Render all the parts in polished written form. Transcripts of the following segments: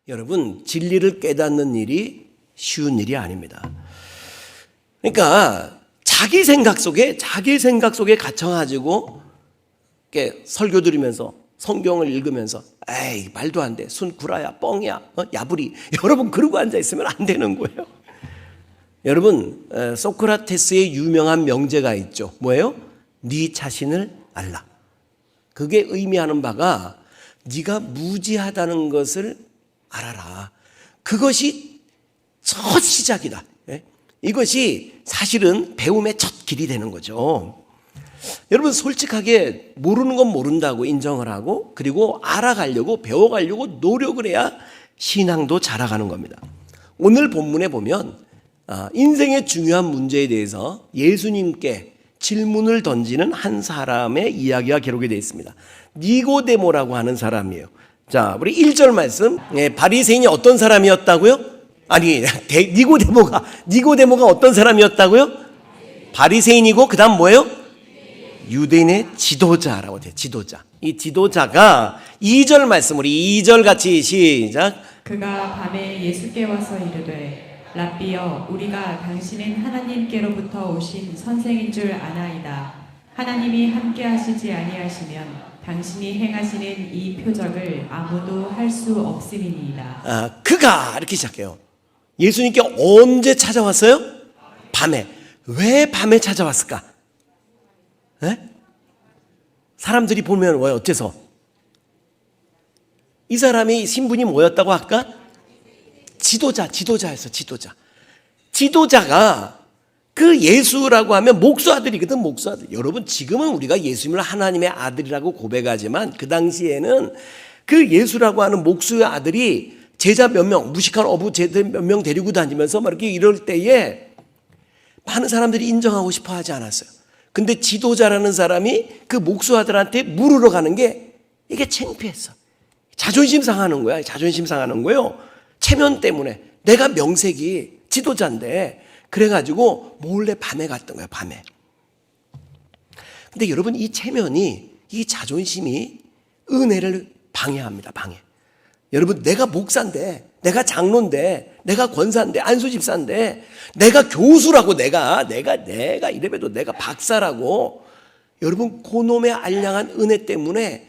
여러분, 진리를 깨닫는 일이 쉬운 일이 아닙니다. 그러니까 자기 생각 속에 갇혀가지고 이렇게 설교 들으면서 성경을 읽으면서 에이 말도 안 돼, 순 구라야, 뻥이야, 야부리, 여러분 그러고 앉아 있으면 안 되는 거예요. 여러분, 소크라테스의 유명한 명제가 있죠. 뭐예요? 네 자신을 알라. 그게 의미하는 바가 네가 무지하다는 것을 알아라. 그것이 첫 시작이다. 이것이 사실은 배움의 첫 길이 되는 거죠. 여러분, 솔직하게 모르는 건 모른다고 인정을 하고, 그리고 알아가려고 배워가려고 노력을 해야 신앙도 자라가는 겁니다. 오늘 본문에 보면 인생의 중요한 문제에 대해서 예수님께 질문을 던지는 한 사람의 이야기가 기록이 되어 있습니다. 니고데모라고 하는 사람이에요. 자, 우리 1절 말씀. 바리새인이 어떤 사람이었다고요? 아니, 니고데모가 어떤 사람이었다고요? 바리새인이고 그다음 뭐예요? 유대인의 지도자라고 돼요. 지도자. 이 지도자가 2절 말씀, 우리 2절 같이 시작. 그가 밤에 예수께 와서 이르되 랍비여, 우리가 당신은 하나님께로부터 오신 선생인 줄 아나이다. 하나님이 함께 하시지 아니하시면 당신이 행하시는 이 표적을 아무도 할 수 없음이니이다. 그가 이렇게 시작해요. 예수님께 언제 찾아왔어요? 밤에. 왜 밤에 찾아왔을까? 사람들이 보면 왜 어째서? 이 사람이 신분이 뭐였다고 할까? 지도자였어. 지도자가 그 예수라고 하면 목수아들이거든. 목수아들. 여러분, 지금은 우리가 예수님을 하나님의 아들이라고 고백하지만 그 당시에는 그 예수라고 하는 목수의 아들이 제자 몇 명, 무식한 어부 제자 몇 명 데리고 다니면서 막 이렇게 이럴 때에 많은 사람들이 인정하고 싶어 하지 않았어요. 근데 지도자라는 사람이 그 목수아들한테 물으러 가는 게 이게 창피했어. 자존심 상하는 거야. 자존심 상하는 거예요. 체면 때문에. 내가 명색이 지도자인데 그래가지고 몰래 밤에 갔던 거예요. 밤에. 근데 여러분, 이 체면이, 이 자존심이 은혜를 방해합니다. 방해. 여러분, 내가 목사인데, 내가 장로인데, 내가 권사인데, 안수집사인데, 내가 교수라고, 내가 이래봬도 내가 박사라고, 여러분, 그놈의 알량한 은혜 때문에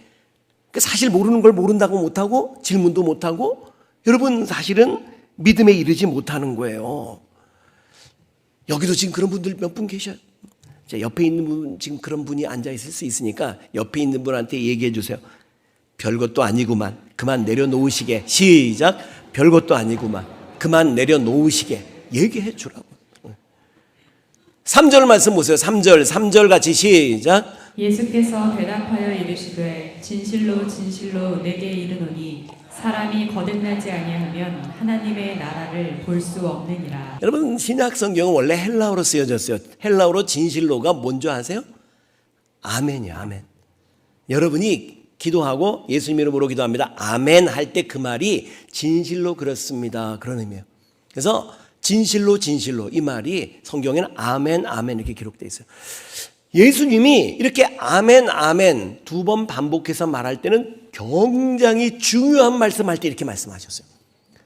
사실 모르는 걸 모른다고 못하고, 질문도 못하고, 여러분, 사실은 믿음에 이르지 못하는 거예요. 여기도 지금 그런 분들 몇 분 계셔요. 자, 옆에 있는 분, 지금 그런 분이 앉아 있을 수 있으니까 옆에 있는 분한테 얘기해 주세요. 별것도 아니구만. 그만 내려놓으시게. 시작. 별것도 아니구만. 그만 내려놓으시게. 얘기해 주라고. 3절 말씀 보세요. 3절 같이 시작. 예수께서 대답하여 이르시되 진실로 진실로 내게 이르노니 사람이 거듭나지 아니하면 하나님의 나라를 볼 수 없느니라. 여러분, 신약 성경은 원래 헬라어로 쓰여졌어요. 헬라어로 진실로가 뭔지 아세요? 아멘이요. 아멘. 여러분이 기도하고 예수님 이름으로 기도합니다. 아멘 할 때 그 말이 진실로 그렇습니다. 그런 의미예요. 그래서 진실로 이 말이 성경에는 아멘 이렇게 기록되어 있어요. 예수님이 이렇게 아멘 두 번 반복해서 말할 때는 굉장히 중요한 말씀할 때 이렇게 말씀하셨어요.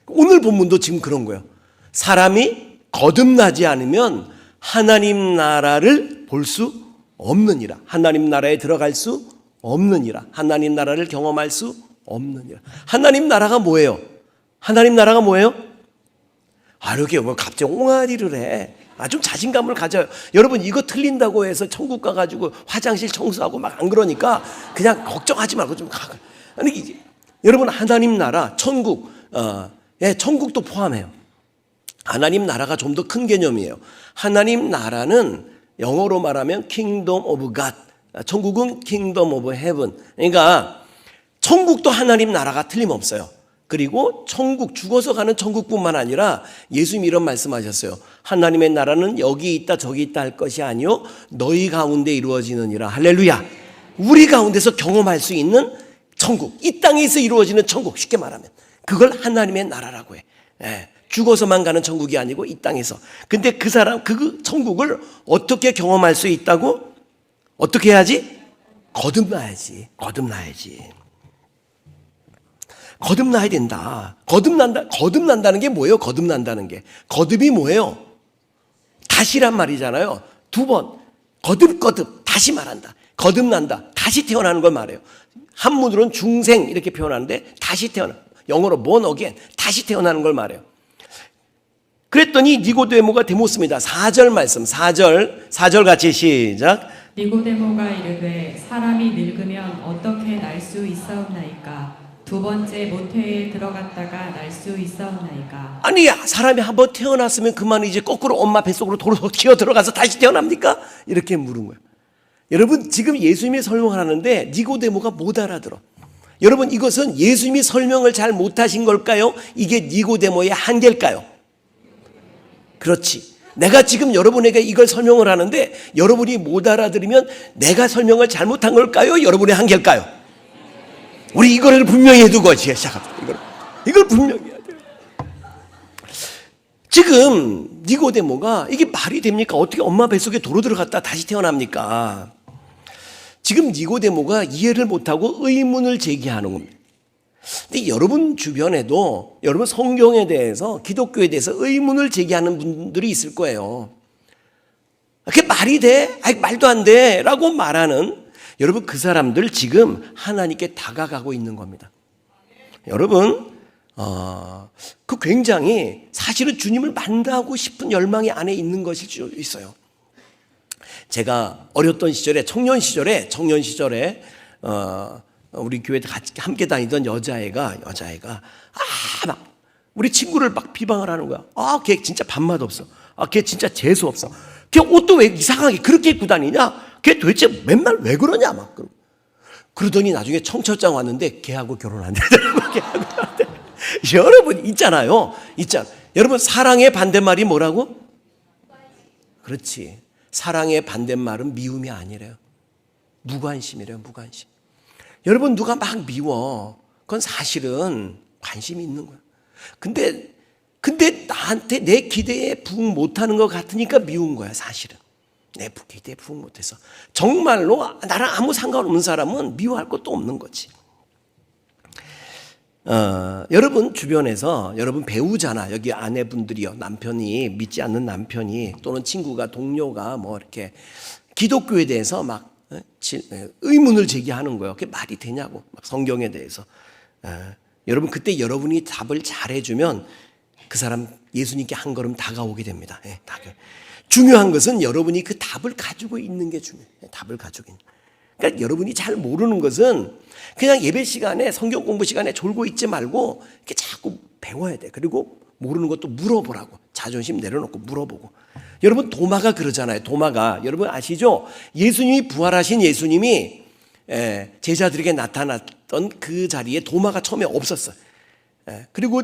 오늘 본문도 지금 그런 거예요. 사람이 거듭나지 않으면 하나님 나라를 볼 수 없느니라. 하나님 나라에 들어갈 수 없느니라. 하나님 나라를 경험할 수 없느니라. 하나님 나라가 뭐예요? 이렇게 뭐 갑자기 옹알이를 해. 좀 자신감을 가져요. 여러분, 이거 틀린다고 해서 천국 가가지고 화장실 청소하고 막 안 그러니까 그냥 걱정하지 말고 좀 가. 아니, 여러분, 하나님 나라, 천국, 천국도 포함해요. 하나님 나라가 좀 더 큰 개념이에요. 하나님 나라는 영어로 말하면 Kingdom of God. 천국은 Kingdom of Heaven. 그러니까 천국도 하나님 나라가 틀림없어요. 그리고 천국, 죽어서 가는 천국뿐만 아니라 예수님이 이런 말씀하셨어요. 하나님의 나라는 여기 있다 저기 있다 할 것이 아니요 너희 가운데 이루어지느니라. 할렐루야. 우리 가운데서 경험할 수 있는 천국, 이 땅에서 이루어지는 천국, 쉽게 말하면 그걸 하나님의 나라라고 해. 죽어서만 가는 천국이 아니고 이 땅에서. 근데 그 천국을 어떻게 경험할 수 있다고? 어떻게 해야지? 거듭나야지. 거듭나야 된다. 거듭난다는 게 뭐예요? 거듭난다는 게. 거듭이 뭐예요? 다시란 말이잖아요. 두 번. 거듭. 다시 말한다. 거듭난다. 다시 태어나는 걸 말해요. 한문으로는 중생 이렇게 표현하는데 다시 태어나. 영어로 born again. 다시 태어나는 걸 말해요. 그랬더니 니고데모가 되묻습니다. 4절 말씀. 4절 같이 시작. 니고데모가 이르되 사람이 늙으면 어떻게 날 수 있사옵나이까? 두 번째 모태에 들어갔다가 날 수 있사옵나이까? 아니 사람이 한번 태어났으면 그만 이제 거꾸로 엄마 뱃속으로 도로 튀어 들어가서 다시 태어납니까? 이렇게 물은 거예요. 여러분 지금 예수님이 설명을 하는데 니고데모가 못 알아들어. 여러분 이것은 예수님이 설명을 잘 못하신 걸까요? 이게 니고데모의 한계일까요? 그렇지. 내가 지금 여러분에게 이걸 설명을 하는데 여러분이 못 알아들으면 내가 설명을 잘못한 걸까요? 여러분의 한계일까요? 우리 이거를 분명히 해두고 시작합니다. 이걸 분명히 해야 돼요. 지금 니고데모가 이게 말이 됩니까? 어떻게 엄마 뱃속에 도로 들어갔다 다시 태어납니까? 지금 니고데모가 이해를 못하고 의문을 제기하는 겁니다. 근데 여러분 주변에도 여러분 성경에 대해서 기독교에 대해서 의문을 제기하는 분들이 있을 거예요. 그게 말이 돼? 아이 말도 안 돼 라고 말하는 여러분 그 사람들 지금 하나님께 다가가고 있는 겁니다. 여러분 그 굉장히 사실은 주님을 만나고 싶은 열망이 안에 있는 것일 수 있어요. 제가 어렸던 시절에 청년 시절에 우리 교회 같이 함께 다니던 여자애가 막 우리 친구를 막 비방을 하는 거야. 걔 진짜 밥맛 없어. 걔 진짜 재수 없어. 걔 옷도 왜 이상하게 그렇게 입고 다니냐? 걔 도대체 맨날 왜 그러냐? 막 그러더니 나중에 청첩장 왔는데 걔하고 결혼한대. 여러분 있잖아요. 여러분 사랑의 반대말이 뭐라고? 그렇지. 사랑의 반대말은 미움이 아니래요. 무관심이래요. 무관심. 여러분 누가 막 미워. 그건 사실은 관심이 있는 거야. 근데 나한테 내 기대에 부응 못하는 것 같으니까 미운 거야. 사실은. 내 기대에 부응 못해서. 정말로 나랑 아무 상관없는 사람은 미워할 것도 없는 거지. 여러분 주변에서 여러분 배우잖아. 여기 아내분들이요. 남편이 믿지 않는 남편이 또는 친구가 동료가 뭐 이렇게 기독교에 대해서 막 의문을 제기하는 거예요. 그게 말이 되냐고. 막 성경에 대해서. 여러분 그때 여러분이 답을 잘해주면 그 사람 예수님께 한 걸음 다가오게 됩니다. 중요한 것은 여러분이 그 답을 가지고 있는 게 중요해요. 답을 가지고 있는. 그러니까 여러분이 잘 모르는 것은 그냥 예배 시간에 성경 공부 시간에 졸고 있지 말고 이렇게 자꾸 배워야 돼. 그리고 모르는 것도 물어보라고. 자존심 내려놓고 물어보고. 여러분 도마가 그러잖아요. 도마가 여러분 아시죠? 예수님이 부활하신 예수님이 제자들에게 나타났던 그 자리에 도마가 처음에 없었어요. 그리고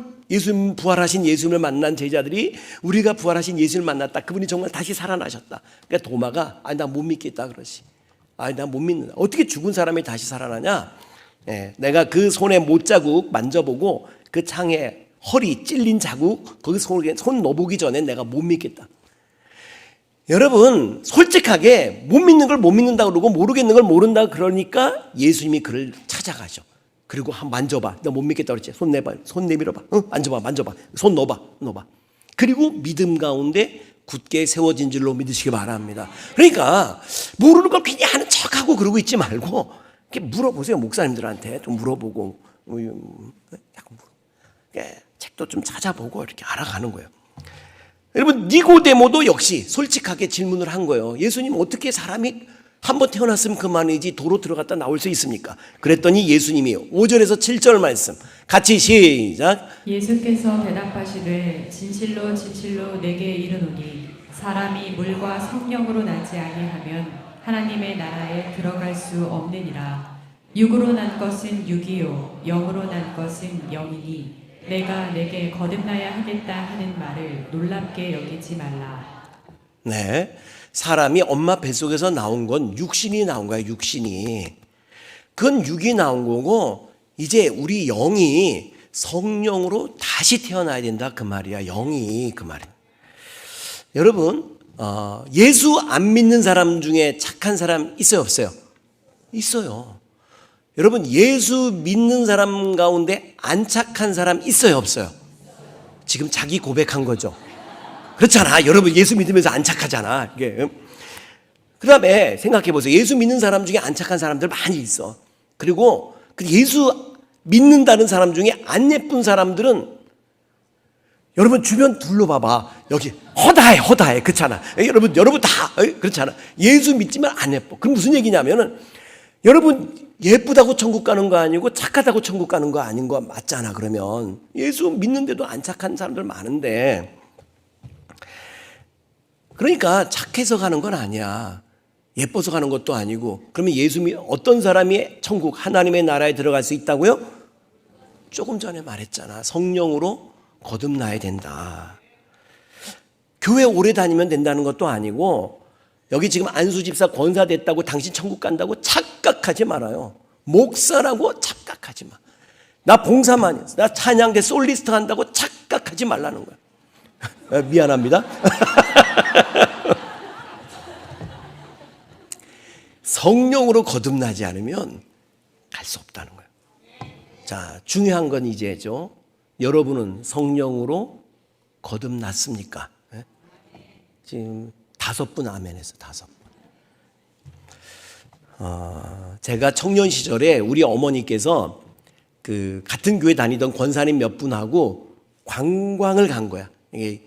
부활하신 예수님을 만난 제자들이 우리가 부활하신 예수님을 만났다. 그분이 정말 다시 살아나셨다. 그러니까 도마가 나 못 믿겠다 그러지. 나 못 믿는다. 어떻게 죽은 사람이 다시 살아나냐? 내가 그 손에 못자국 만져보고 그 창에 허리 찔린 자국 거기 손 넣어보기 전에 내가 못 믿겠다. 여러분 솔직하게 못 믿는 걸 못 믿는다 그러고 모르겠는 걸 모른다 그러니까 예수님이 그를 찾아가죠. 그리고 한번 만져봐. 너 못 믿겠다 그랬지. 손 내봐. 손 내밀어봐. 만져봐. 손 넣어봐. 그리고 믿음 가운데 굳게 세워진 줄로 믿으시기 바랍니다. 그러니까 모르는 걸 괜히 하는 척하고 그러고 있지 말고 이렇게 물어보세요. 목사님들한테 좀 물어보고 책도 좀 찾아보고 이렇게 알아가는 거예요. 여러분 니고데모도 역시 솔직하게 질문을 한 거예요. 예수님 어떻게 사람이 한번 태어났으면 그만이지 도로 들어갔다 나올 수 있습니까? 그랬더니 예수님이 5절에서 7절 말씀 같이 시작. 예수께서 대답하시되 진실로 진실로 내게 이르노니 사람이 물과 성령으로 나지 아니하면 하나님의 나라에 들어갈 수 없느니라. 육으로 난 것은 육이요 영으로 난 것은 영이니 내가 내게 거듭나야 하겠다 하는 말을 놀랍게 여기지 말라. 네, 사람이 엄마 뱃속에서 나온 건 육신이 나온 거야. 육신이. 그건 육이 나온 거고 이제 우리 영이 성령으로 다시 태어나야 된다 그 말이야. 영이 그 말이야. 여러분 예수 안 믿는 사람 중에 착한 사람 있어요 없어요? 있어요. 여러분 예수 믿는 사람 가운데 안 착한 사람 있어요 없어요? 지금 자기 고백한 거죠. 그렇잖아. 여러분 예수 믿으면서 안 착하잖아. 이게. 그다음에 생각해 보세요. 예수 믿는 사람 중에 안 착한 사람들 많이 있어. 그리고 그 예수 믿는다는 사람 중에 안 예쁜 사람들은 여러분 주변 둘러봐봐. 여기 허다해. 그렇잖아. 여러분 다 그렇잖아. 예수 믿지만 안 예뻐. 그럼 무슨 얘기냐면은 여러분 예쁘다고 천국 가는 거 아니고 착하다고 천국 가는 거 아닌 거 맞잖아. 그러면 예수 믿는데도 안 착한 사람들 많은데, 그러니까 착해서 가는 건 아니야. 예뻐서 가는 것도 아니고. 그러면 어떤 사람이 천국 하나님의 나라에 들어갈 수 있다고요? 조금 전에 말했잖아. 성령으로 거듭나야 된다. 교회 오래 다니면 된다는 것도 아니고, 여기 지금 안수 집사 권사 됐다고 당신 천국 간다고 착각하지 말아요. 목사라고 착각하지 마. 나 봉사만 했어. 나 찬양대 솔리스트 한다고 착각하지 말라는 거야. 미안합니다. 성령으로 거듭나지 않으면 갈 수 없다는 거예요. 자, 중요한 건 이제죠. 여러분은 성령으로 거듭났습니까? 네? 지금 5분 아멘했어. 5분. 제가 청년 시절에 우리 어머니께서 그 같은 교회 다니던 권사님 몇 분하고 관광을 간 거야. 이게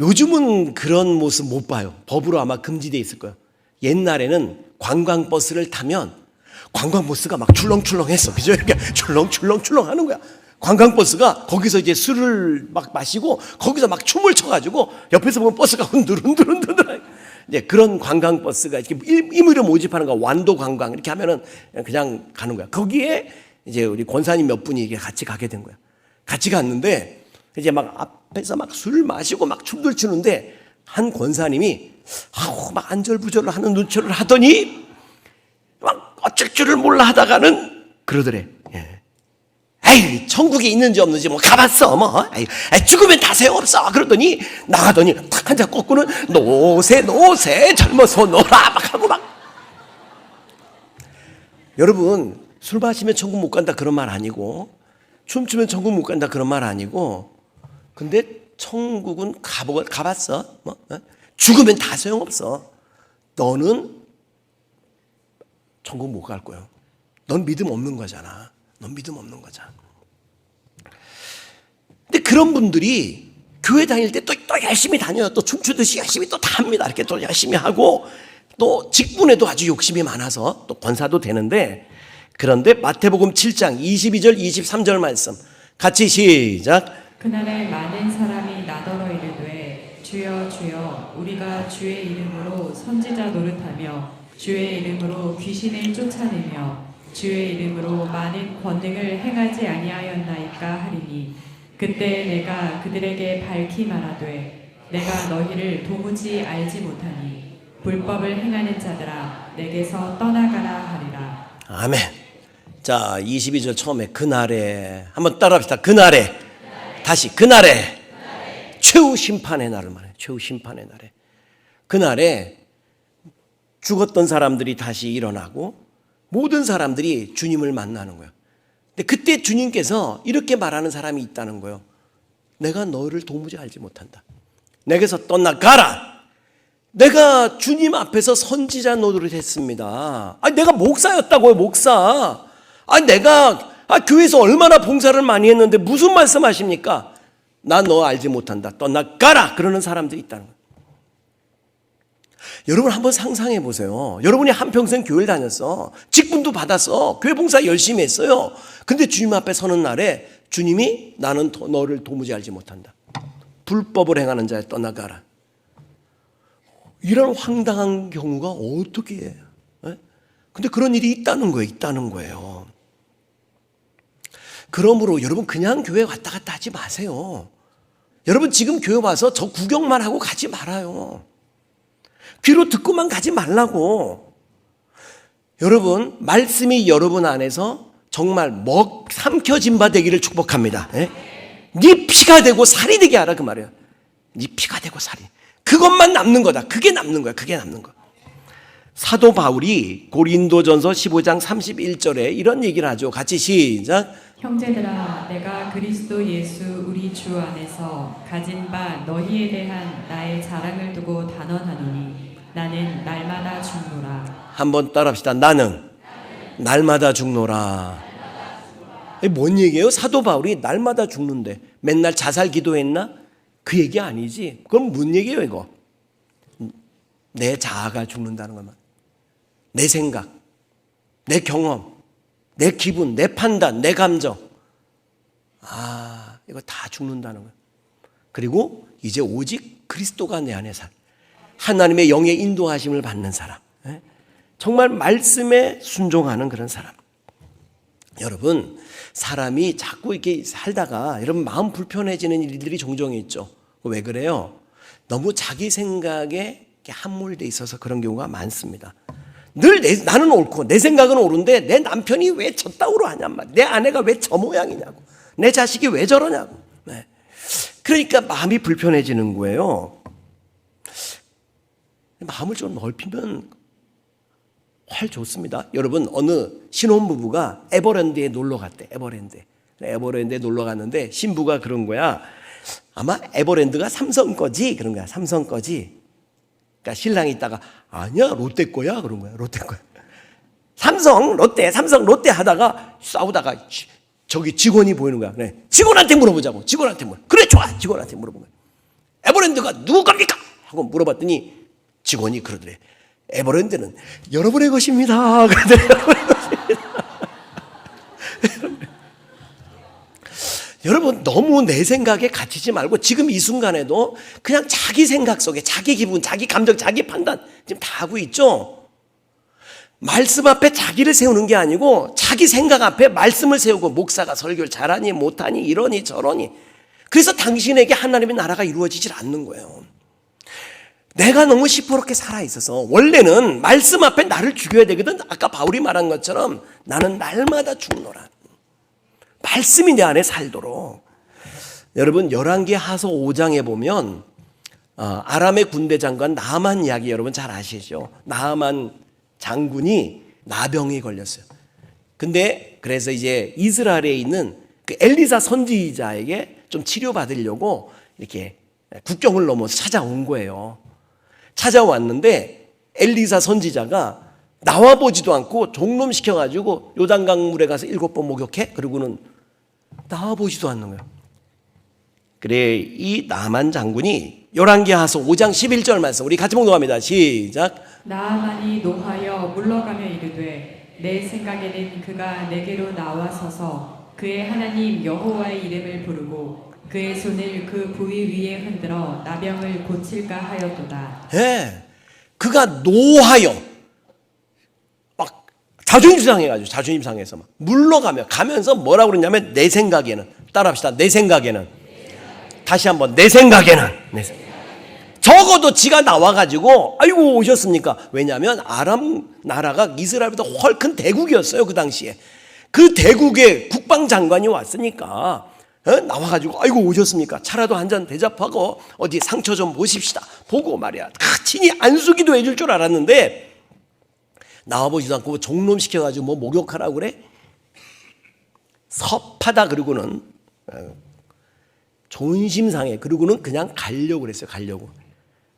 요즘은 그런 모습 못 봐요. 법으로 아마 금지되어 있을 거예요. 옛날에는 관광버스를 타면 관광버스가 막 출렁출렁했어. 그죠? 이렇게 출렁출렁 하는 거야. 관광버스가 거기서 이제 술을 막 마시고 거기서 막 춤을 춰가지고 옆에서 보면 버스가 흔들흔들 이제 그런 관광버스가 이렇게 임의로 모집하는 거야. 완도 관광 이렇게 하면은 그냥 가는 거야. 거기에 이제 우리 권사님 몇 분이 이게 같이 가게 된 거야. 같이 갔는데 이제 막 앞에서 막 술 마시고 막 춤들 추는데 한 권사님이 막 안절부절을 하는 눈초를 하더니 막 어쩔 줄을 몰라 하다가는 그러더래. 예. 에이, 천국에 있는지 없는지 뭐 가봤어 뭐. 에이, 죽으면 다 소용없어. 그러더니 나가더니 탁 한 잔 꺾고는 노세 젊어서 놀아 막 하고 막. 여러분 술 마시면 천국 못 간다 그런 말 아니고, 춤추면 천국 못 간다 그런 말 아니고, 근데 천국은 가봤어 뭐. 죽으면 다 소용없어. 너는 천국 못 갈 거예요. 넌 믿음 없는 거잖아. 넌 믿음 없는 거잖아. 근데 그런 분들이 교회 다닐 때 또 열심히 다녀요. 또 춤추듯이 열심히 또 다 합니다. 이렇게 또 열심히 하고, 또 직분에도 아주 욕심이 많아서 또 권사도 되는데, 그런데 마태복음 7장 22절 23절 말씀 같이 시작. 그날에 많은 사람이 나더러 이르되 주여 주여 우리가 주의 이름으로 선지자 노릇하며 주의 이름으로 귀신을 쫓아내며 주의 이름으로 많은 권능을 행하지 아니하였나이까 하리니, 그때 내가 그들에게 밝히 말하되 내가 너희를 도무지 알지 못하니 불법을 행하는 자들아 내게서 떠나가라 하리라. 아멘. 자, 22절 처음에 그날에 한번 따라합시다. 그날에 다시 그날에 최후 심판의 날을 말해요. 최후 심판의 날에. 그날에 죽었던 사람들이 다시 일어나고 모든 사람들이 주님을 만나는 거예요. 근데 그때 주님께서 이렇게 말하는 사람이 있다는 거예요. 내가 너를 도무지 알지 못한다. 내게서 떠나가라. 내가 주님 앞에서 선지자 노릇을 했습니다. 내가 목사였다고요, 목사. 내가 교회에서 얼마나 봉사를 많이 했는데 무슨 말씀하십니까? 나 너 알지 못한다. 떠나가라. 그러는 사람들이 있다는 거예요. 여러분 한번 상상해 보세요. 여러분이 한평생 교회를 다녔어. 직분도 받았어. 교회 봉사 열심히 했어요. 근데 주님 앞에 서는 날에 주님이 나는 너를 도무지 알지 못한다. 불법을 행하는 자에 떠나가라. 이런 황당한 경우가 어떻게 해요? 근데 그런 일이 있다는 거예요. 그러므로 여러분 그냥 교회 왔다 갔다 하지 마세요. 여러분 지금 교회 와서 저 구경만 하고 가지 말아요. 귀로 듣고만 가지 말라고. 여러분 말씀이 여러분 안에서 정말 삼켜진 바 되기를 축복합니다. 네 피가 되고 살이 되게 하라 그 말이에요. 네 피가 되고 살이. 그것만 남는 거다. 그게 남는 거야. 그게 남는 거. 사도 바울이 고린도전서 15장 31절에 이런 얘기를 하죠. 같이 시작. 형제들아, 내가 그리스도 예수 우리 주 안에서 가진 바 너희에 대한 나의 자랑을 두고 단언하노니 나는 날마다 죽노라. 한번 따라합시다. 나는 날마다 죽노라. 이게 뭔 얘기예요? 사도 바울이 날마다 죽는데 맨날 자살 기도했나? 그 얘기 아니지. 그럼 뭔 얘기예요 이거? 내 자아가 죽는다는 것만. 내 생각, 내 경험, 내 기분, 내 판단, 내 감정. 이거 다 죽는다는 거예요. 그리고 이제 오직 그리스도가 내 안에 살. 하나님의 영의 인도하심을 받는 사람. 정말 말씀에 순종하는 그런 사람. 여러분, 사람이 자꾸 이렇게 살다가 여러분 마음 불편해지는 일들이 종종 있죠. 왜 그래요? 너무 자기 생각에 함몰돼 있어서 그런 경우가 많습니다. 늘 나는 옳고 내 생각은 옳은데 내 남편이 왜 저따구로 하냔 말이야. 내 아내가 왜 저 모양이냐고. 내 자식이 왜 저러냐고. 네. 그러니까 마음이 불편해지는 거예요. 마음을 좀 넓히면 훨 좋습니다. 여러분, 어느 신혼부부가 에버랜드에 놀러 갔대. 에버랜드에 놀러 갔는데 신부가 그런 거야. 아마 에버랜드가 삼성 거지? 그런 거야. 삼성 거지? 그러니까 신랑이 있다가 아니야 롯데 거야 그런 거야. 롯데 거야. 삼성 롯데 하다가 싸우다가 저기 직원이 보이는 거야. 그래. 직원한테 물어보자고. 그래 좋아. 직원한테 물어본 거야. 에버랜드가 누구 겁니까? 하고 물어봤더니 직원이 그러더래. 에버랜드는 여러분의 것입니다. 그러더래. 여러분 너무 내 생각에 갇히지 말고 지금 이 순간에도 그냥 자기 생각 속에 자기 기분, 자기 감정, 자기 판단 지금 다 하고 있죠. 말씀 앞에 자기를 세우는 게 아니고 자기 생각 앞에 말씀을 세우고 목사가 설교를 잘하니 못하니 이러니 저러니 그래서 당신에게 하나님의 나라가 이루어지질 않는 거예요. 내가 너무 시퍼렇게 살아있어서 원래는 말씀 앞에 나를 죽여야 되거든. 아까 바울이 말한 것처럼 나는 날마다 죽노라. 말씀이 내 안에 살도록. 여러분 열왕기하서 5장에 보면 아람의 군대 장관 나아만 이야기 여러분 잘 아시죠? 나아만 장군이 나병에 걸렸어요. 근데 그래서 이제 이스라엘에 있는 그 엘리사 선지자에게 좀 치료받으려고 이렇게 국경을 넘어서 찾아온 거예요. 찾아왔는데 엘리사 선지자가 나와보지도 않고 종놈시켜가지고 요단강 물에 가서 7번 목욕해? 그러고는 나와보지도 않는 거예요. 그래 이 나만 장군이 열왕기하서 5장 11절 말씀 우리 같이 봉독합니다. 시작. 나아만이 노하여 물러가며 이르되 내 생각에는 그가 내게로 나와서서 그의 하나님 여호와의 이름을 부르고 그의 손을 그 부위 위에 흔들어 나병을 고칠까 하였도다. 예, 그가 노하여 막 자존심 상해가지고 자존심 상해서 막 물러가며 가면서 뭐라고 그러냐면 내 생각에는 따라합시다. 내 생각에는 다시 한번 내 생각에는 적어도 지가 나와가지고 아이고 오셨습니까? 왜냐하면 아람 나라가 이스라엘보다 훨 큰 대국이었어요. 그 당시에 그 대국의 국방장관이 왔으니까 나와가지고 아이고 오셨습니까? 차라도 한 잔 대접하고 어디 상처 좀 보십시다. 보고 말이야 친히 안수기도 해줄 줄 알았는데 나와보지도 않고 종놈시켜가지고 뭐 목욕하라고 그래? 섭하다 그러고는 존심상해 그러고는 그냥 가려고 그랬어요. 가려고.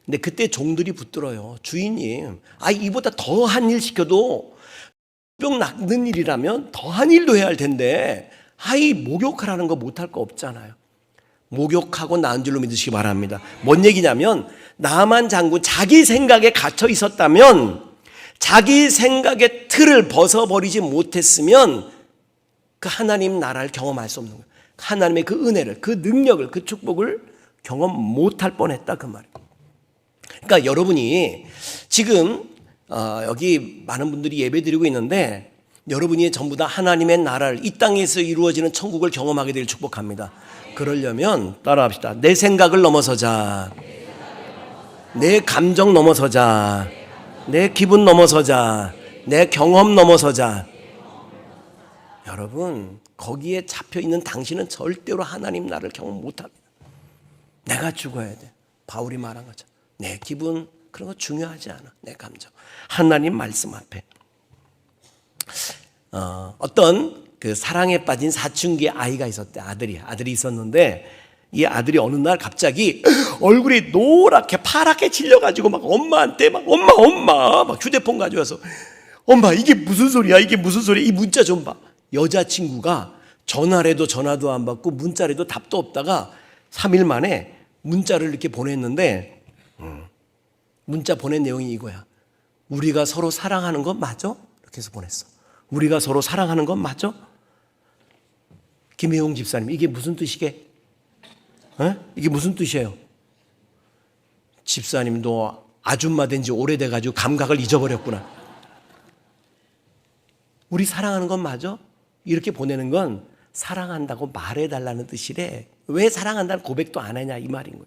근데 그때 종들이 붙들어요. 주인님 이보다 더한 일 시켜도 병 낫는 일이라면 더한 일도 해야 할 텐데 목욕하라는 거 못할 거 없잖아요. 목욕하고 나은 줄로 믿으시기 바랍니다. 뭔 얘기냐면 나만 장군 자기 생각에 갇혀 있었다면 자기 생각의 틀을 벗어버리지 못했으면 그 하나님 나라를 경험할 수 없는 거예요. 하나님의 그 은혜를 그 능력을 그 축복을 경험 못할 뻔했다 그 말이에요. 그러니까 여러분이 지금 여기 많은 분들이 예배드리고 있는데 여러분이 전부 다 하나님의 나라를 이 땅에서 이루어지는 천국을 경험하게 되길 축복합니다. 그러려면 따라합시다. 내 생각을 넘어서자. 내 감정 넘어서자. 내 기분 넘어서자. 내 경험 넘어서자. 여러분 거기에 잡혀있는 당신은 절대로 하나님 나라를 경험 못합니다. 내가 죽어야 돼. 바울이 말한 것처럼 내 기분, 그런 거 중요하지 않아. 내 감정. 하나님 말씀 앞에. 어떤 그 사랑에 빠진 사춘기 아이가 있었대. 아들이 있었는데 이 아들이 어느 날 갑자기 얼굴이 노랗게 파랗게 질려가지고 막 엄마한테 막 엄마 막 휴대폰 가져와서 엄마 이게 무슨 소리야 이게 무슨 소리야 이 문자 좀 봐. 여자친구가 전화를 해도 전화도 안 받고 문자를 해도 답도 없다가 3일 만에 문자를 이렇게 보냈는데 문자 보낸 내용이 이거야. 우리가 서로 사랑하는 건 맞아? 이렇게 해서 보냈어. 우리가 서로 사랑하는 건 맞아? 김혜용 집사님 이게 무슨 뜻이게? 이게 무슨 뜻이에요? 집사님도 아줌마 된 지 오래돼가지고 감각을 잊어버렸구나. 우리 사랑하는 건 맞아? 이렇게 보내는 건 사랑한다고 말해달라는 뜻이래. 왜 사랑한다는 고백도 안 하냐 이 말인 거예요.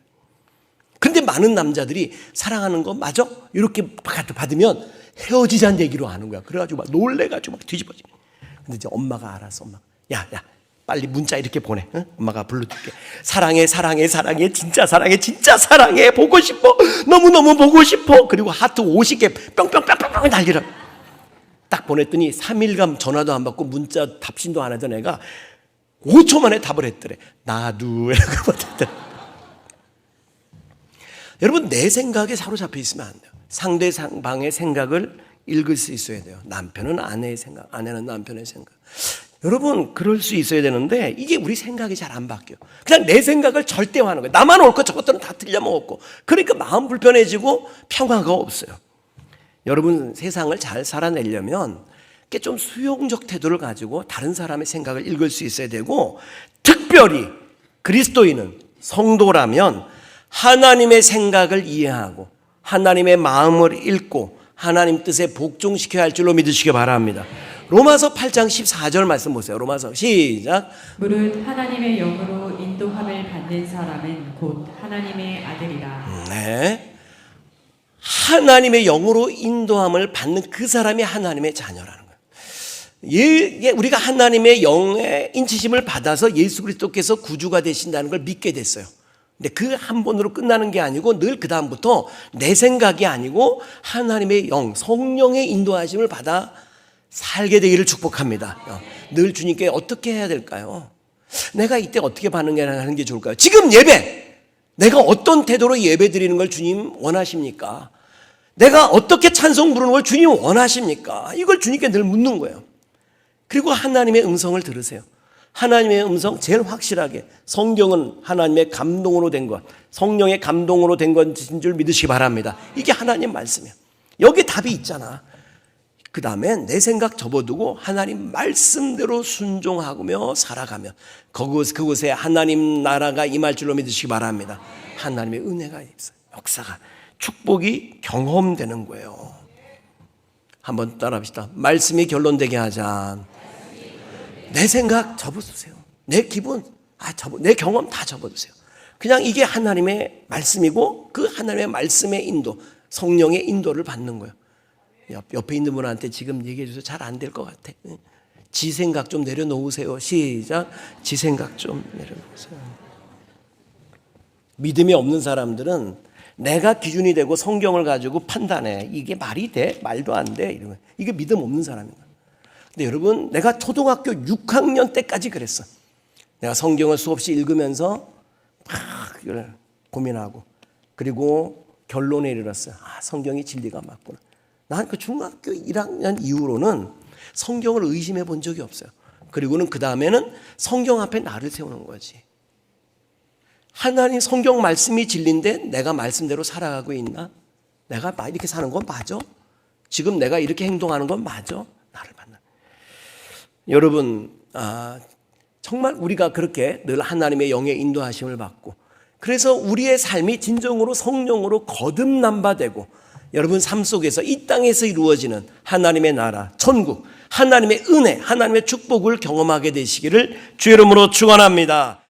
근데 많은 남자들이 사랑하는 거 맞아? 이렇게 받으면 헤어지자는 얘기로 하는 거야. 그래가지고 막 놀래가지고 막 뒤집어지. 근데 이제 엄마가 알았어. 엄마, 야, 빨리 문자 이렇게 보내. 응? 엄마가 불러줄게. 사랑해, 진짜 사랑해. 보고 싶어. 너무너무 보고 싶어. 그리고 하트 50개 뿅뿅뿅뿅 날리라. 딱 보냈더니 3일간 전화도 안 받고 문자 답신도 안 하던 애가 5초 만에 답을 했더래. 나도 이러고 보냈더래. 여러분 내 생각에 사로잡혀 있으면 안 돼요. 상대방의 생각을 읽을 수 있어야 돼요. 남편은 아내의 생각, 아내는 남편의 생각. 여러분 그럴 수 있어야 되는데 이게 우리 생각이 잘 안 바뀌어. 그냥 내 생각을 절대화하는 거예요. 나만 옳고 저것들은 다 틀려먹었고. 그러니까 마음 불편해지고 평화가 없어요. 여러분 세상을 잘 살아내려면 좀 수용적 태도를 가지고 다른 사람의 생각을 읽을 수 있어야 되고, 특별히 그리스도인은 성도라면 하나님의 생각을 이해하고 하나님의 마음을 읽고 하나님 뜻에 복종시켜야 할 줄로 믿으시기 바랍니다. 로마서 8장 14절 말씀 보세요. 로마서 시작. 무릇 하나님의 영으로 인도함을 받는 사람은 곧 하나님의 아들이라. 네. 하나님의 영으로 인도함을 받는 그 사람이 하나님의 자녀라는 거예요. 우리가 하나님의 영의 인치심을 받아서 예수 그리스도께서 구주가 되신다는 걸 믿게 됐어요. 근데 그 한 번으로 끝나는 게 아니고 늘 그 다음부터 내 생각이 아니고 하나님의 영, 성령의 인도하심을 받아 살게 되기를 축복합니다. 늘 주님께 어떻게 해야 될까요? 내가 이때 어떻게 반응하는 게 좋을까요? 지금 예배, 내가 어떤 태도로 예배 드리는 걸 주님 원하십니까? 내가 어떻게 찬송 부르는 걸 주님 원하십니까? 이걸 주님께 늘 묻는 거예요. 그리고 하나님의 음성을 들으세요. 하나님의 음성 제일 확실하게 성경은 하나님의 감동으로 된 것, 성령의 감동으로 된 것인 줄 믿으시기 바랍니다. 이게 하나님 말씀이에요. 여기 답이 있잖아. 그 다음에 내 생각 접어두고 하나님 말씀대로 순종하며 살아가면 그곳에 하나님 나라가 임할 줄로 믿으시기 바랍니다. 하나님의 은혜가 있어요. 역사가, 축복이 경험되는 거예요. 한번 따라합시다. 말씀이 결론되게 하자. 내 생각 접어두세요. 내 기분, 내 경험 다 접어두세요. 그냥 이게 하나님의 말씀이고 그 하나님의 말씀의 인도, 성령의 인도를 받는 거예요. 옆에 있는 분한테 지금 얘기해 주세요. 잘 안 될 것 같아. 지 생각 좀 내려놓으세요. 시작. 지 생각 좀 내려놓으세요. 믿음이 없는 사람들은 내가 기준이 되고 성경을 가지고 판단해. 이게 말이 돼? 말도 안 돼? 이러면 이게 믿음 없는 사람입니다. 근데 여러분, 내가 초등학교 6학년 때까지 그랬어. 내가 성경을 수없이 읽으면서 막 이걸 고민하고 그리고 결론에 이르렀어요. 성경이 진리가 맞구나. 난 그 중학교 1학년 이후로는 성경을 의심해 본 적이 없어요. 그리고는 그 다음에는 성경 앞에 나를 세우는 거지. 하나님 성경 말씀이 진리인데 내가 말씀대로 살아가고 있나? 내가 이렇게 사는 건 맞아? 지금 내가 이렇게 행동하는 건 맞아? 나를 만나. 여러분, 정말 우리가 그렇게 늘 하나님의 영의 인도하심을 받고 그래서 우리의 삶이 진정으로 성령으로 거듭남바되고 여러분 삶 속에서 이 땅에서 이루어지는 하나님의 나라, 천국, 하나님의 은혜, 하나님의 축복을 경험하게 되시기를 주의 이름으로 축원합니다.